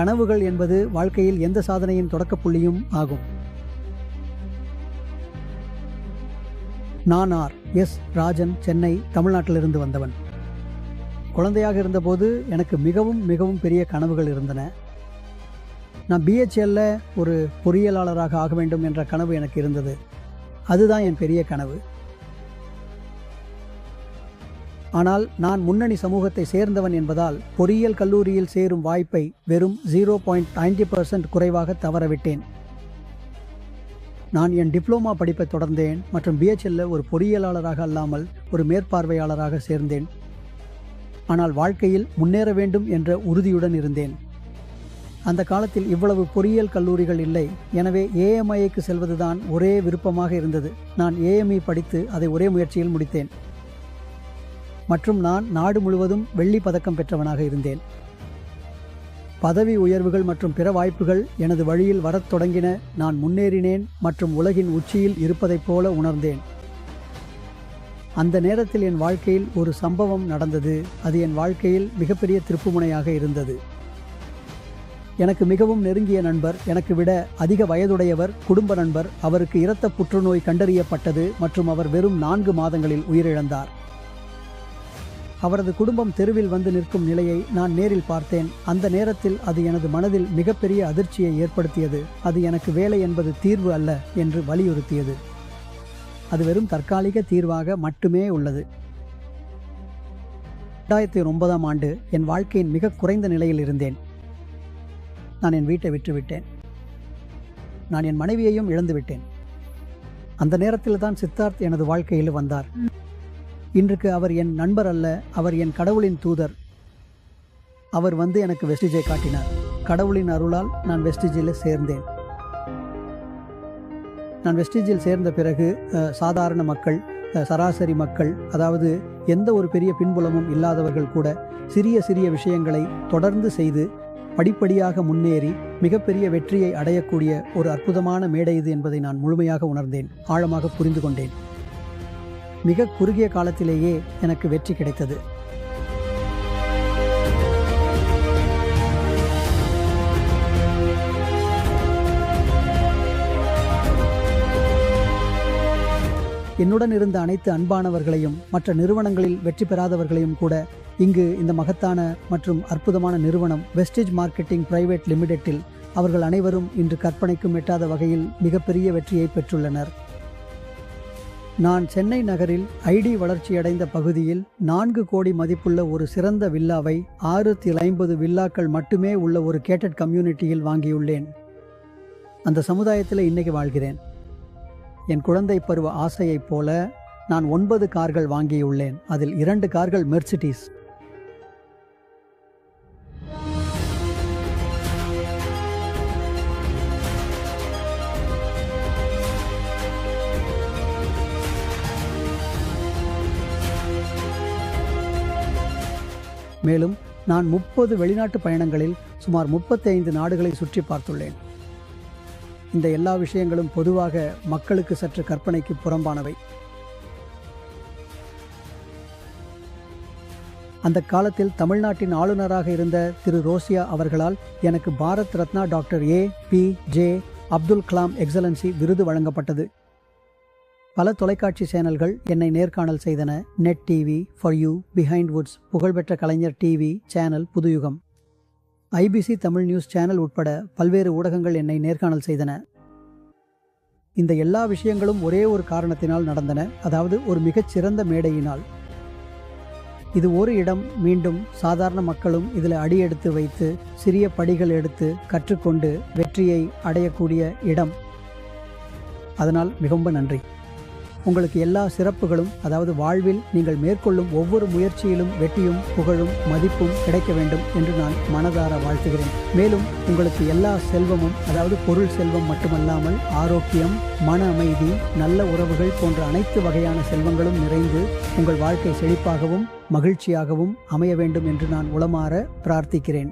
கனவுகள் என்பது வாழ்க்கையில் எந்த சாதனையின் தொடக்கப் புள்ளியும் ஆகும். நான் எஸ் ராஜன், சென்னை, தமிழ்நாட்டிலிருந்து வந்தவன். குழந்தையாக இருந்தபோது எனக்கு மிகவும் மிகவும் பெரிய கனவுகள் இருந்தன. நான் பிஹெச்எல்ல ஒரு பொறியியலாளராக ஆக வேண்டும் என்ற கனவு எனக்கு இருந்தது. அதுதான் என் பெரிய கனவு. ஆனால் நான் முன்னணி சமூகத்தை சேர்ந்தவன் என்பதால் பொறியியல் கல்லூரியில் சேரும் வாய்ப்பை வெறும் 0.90% குறைவாக தவறவிட்டேன். நான் என் டிப்ளோமா படிப்பை தொடர்ந்தேன் மற்றும் பிஹெச்எல்ல ஒரு பொறியியலாளராக அல்லாமல் ஒரு மேற்பார்வையாளராக சேர்ந்தேன். ஆனால் வாழ்க்கையில் முன்னேற வேண்டும் என்ற உறுதியுடன் இருந்தேன். அந்த காலத்தில் இவ்வளவு பொறியியல் கல்லூரிகள் இல்லை. எனவே ஏஎம்ஐக்கு செல்வதுதான் ஒரே விருப்பமாக இருந்தது. நான் ஏஎம்இ படித்து அதை ஒரே முயற்சியில் முடித்தேன். மற்றும் நான் நாடு முழுவதும் வெள்ளி பதக்கம் பெற்றவனாக இருந்தேன். பதவி உயர்வுகள் மற்றும் பிற வாய்ப்புகள் எனது வழியில் வரத் தொடங்கின. நான் முன்னேறினேன் மற்றும் உலகின் உச்சியில் இருப்பதைப் போல உணர்ந்தேன். அந்த நேரத்தில் என் வாழ்க்கையில் ஒரு சம்பவம் நடந்தது. அது என் வாழ்க்கையில் மிகப்பெரிய திருப்புமுனையாக இருந்தது. எனக்கு மிகவும் நெருங்கிய நண்பர், எனக்கு விட அதிக வயதுடையவர், குடும்ப நண்பர், அவருக்கு இரத்த புற்றுநோய் கண்டறியப்பட்டது மற்றும் அவர் வெறும் 4 மாதங்களில் உயிரிழந்தார். அவரது குடும்பம் தெருவில் வந்து நிற்கும் நிலையை நான் நேரில் பார்த்தேன். அந்த நேரத்தில் அது எனது மனதில் மிகப்பெரிய அதிர்ச்சியை ஏற்படுத்தியது. அது எனக்கு வேலை என்பது தீர்வு அல்ல என்று வலியுறுத்தியது. அது வெறும் தற்காலிக தீர்வாக மட்டுமே உள்ளது. 2009ஆம் ஆண்டு என் வாழ்க்கையின் மிக குறைந்த நிலையில் இருந்தேன். நான் என் வீட்டை விட்டுவிட்டேன். நான் என் மனைவியையும் இழந்துவிட்டேன். அந்த நேரத்தில் தான் சித்தார்த் எனது வாழ்க்கையில் வந்தார். இன்றைக்கு அவர் என் நண்பர் அல்ல, அவர் என் கடவுளின் தூதர். அவர் வந்து எனக்கு வெஸ்டிஜை காட்டினார். கடவுளின் அருளால் நான் வெஸ்டிஜில் சேர்ந்தேன். நான் வெஸ்டிஜில் சேர்ந்த பிறகு சாதாரண மக்கள், சராசரி மக்கள், அதாவது எந்த ஒரு பெரிய பின்புலமும் இல்லாதவர்கள் கூட சிறிய சிறிய விஷயங்களை தொடர்ந்து செய்து படிப்படியாக முன்னேறி மிகப்பெரிய வெற்றியை அடையக்கூடிய ஒரு அற்புதமான மேடை இது என்பதை நான் முழுமையாக உணர்ந்தேன், ஆழமாக புரிந்து கொண்டேன். மிக குறுகிய காலத்திலேயே எனக்கு வெற்றி கிடைத்தது. என்னுடன் இருந்த அனைத்து அன்பானவர்களையும் மற்ற நிறுவனங்களில் வெற்றி பெறாதவர்களையும் கூட இங்கு இந்த மகத்தான மற்றும் அற்புதமான நிறுவனம் வெஸ்டிஜ் மார்க்கெட்டிங் பிரைவேட் லிமிடெட்டில் அவர்கள் அனைவரும் இன்று கற்பனைக்கும் எட்டாத வகையில் மிகப்பெரிய வெற்றியை பெற்றுள்ளனர். நான் சென்னை நகரில் ஐடி வளர்ச்சியடைந்த பகுதியில் 4 கோடி மதிப்புள்ள ஒரு சிறந்த வில்லாவை 650 வில்லாக்கள் மட்டுமே உள்ள ஒரு கேட்டட் கம்யூனிட்டியில் வாங்கியுள்ளேன். அந்த சமுதாயத்தில் இன்னைக்கு வாழ்கிறேன். என் குழந்தை பருவ ஆசையைப் போல நான் 9 கார்கள் வாங்கியுள்ளேன். அதில் 2 கார்கள் மெர்சிடிஸ். மேலும் நான் 30 வெளிநாட்டு பயணங்களில் சுமார் 35 நாடுகளை சுற்றி பார்த்துள்ளேன். இந்த எல்லா விஷயங்களும் பொதுவாக மக்களுக்கு சற்று கற்பனைக்கு புறம்பானவை. அந்த காலத்தில் தமிழ்நாட்டின் ஆளுநராக இருந்த திரு ரோசியா அவர்களால் எனக்கு Bharat Ratna doctor APJ Abdul Kalam excellency விருது வழங்கப்பட்டது. பல தொலைக்காட்சி சேனல்கள் என்னை நேர்காணல் செய்தன. Net TV, For You, Behindwoods, புகழ்பெற்ற Kalaignar TV channel, Puthuyugam, IBC Tamil news channel உட்பட பல்வேறு ஊடகங்கள் என்னை நேர்காணல் செய்தன. இந்த எல்லா விஷயங்களும் ஒரே ஒரு காரணத்தினால் நடந்தன, அதாவது ஒரு மிகச்சிறந்த மேடையினால். இது ஒரு இடம், மீண்டும் சாதாரண மக்களும் இதில் அடியெடுத்து வைத்து சிறிய படிகள் எடுத்து கற்றுக்கொண்டு வெற்றியை அடையக்கூடிய இடம். அதனால் மிகவும் நன்றி. உங்களுக்கு எல்லா சிறப்புகளும், அதாவது வாழ்வில் நீங்கள் மேற்கொள்ளும் ஒவ்வொரு முயற்சியிலும் வெற்றியும் புகழும் மதிப்பும் கிடைக்க வேண்டும் என்று நான் மனதார வாழ்த்துகிறேன். மேலும் உங்களுக்கு எல்லா செல்வமும், அதாவது பொருள் செல்வம் மட்டுமல்லாமல் ஆரோக்கியம், மன அமைதி, நல்ல உறவுகள் போன்ற அனைத்து வகையான செல்வங்களும் நிறைந்து உங்கள் வாழ்க்கை செழிப்பாகவும் மகிழ்ச்சியாகவும் அமைய வேண்டும் என்று நான் உளமாற பிரார்த்திக்கிறேன்.